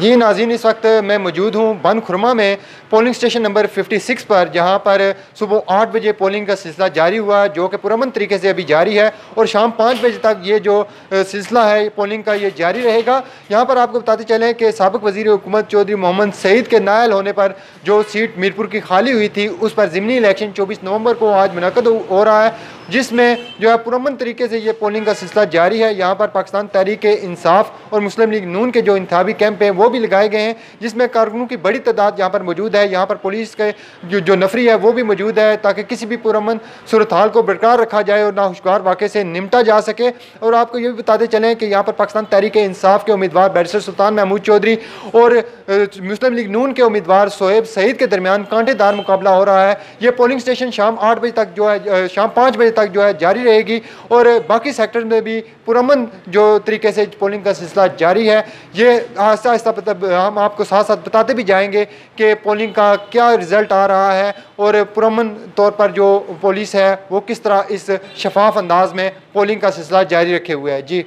जी नाज़रीन, इस वक्त मैं मौजूद हूँ बन खुरमा में पोलिंग स्टेशन नंबर 56 पर, जहाँ पर सुबह 8 बजे पोलिंग का सिलसिला जारी हुआ, जो कि पुरअमन तरीके से अभी जारी है और शाम 5 बजे तक ये जो सिलसिला है पोलिंग का ये जारी रहेगा। यहाँ पर आपको बताते चलें कि साबिक़ वज़ीर हुकूमत चौधरी मोहम्मद सईद के नायल होने पर जो सीट मीरपुर की खाली हुई थी, उस पर ज़िमनी इलेक्शन 24 नवंबर को आज मुनक़द हो रहा है, जिसमें जो है पुरअमन तरीके से ये पोलिंग का सिलसिला जारी है। यहाँ पर पाकिस्तान तहरीक इंसाफ और मुस्लिम लीग नून के जो इंतखाबी कैंप हैं वो भी लगाए गए हैं, जिसमें कारकुनों की बड़ी तादाद यहाँ पर मौजूद है। यहाँ पर पुलिस के जो नफरी है वो भी मौजूद है, ताकि किसी भी पुरअमन सूरत हाल को बरकरार रखा जाए और नाखुशगवार वाक़े से निपटा जा सके। और आपको ये भी बताते चलें कि यहाँ पर पाकिस्तान तहरीक इंसाफ के उम्मीदवार बैरिस्टर सुल्तान महमूद चौधरी और मुस्लिम लीग नून के उम्मीदवार सोहेब सईद के दरमियान कांटेदार मुकाबला हो रहा है। ये पोलिंग स्टेशन शाम 8 बजे तक जो है शाम 5 बजे तक जो है जारी रहेगी और बाकी सेक्टर में भी पुरअमन जो तरीके से पोलिंग का सिलसिला जारी है। ये आहिस्ता आहिस्ता हम आपको साथ साथ बताते भी जाएंगे कि पोलिंग का क्या रिज़ल्ट आ रहा है और पुरअमन तौर पर जो पुलिस है वो किस तरह इस शफाफ अंदाज में पोलिंग का सिलसिला जारी रखे हुए है। जी।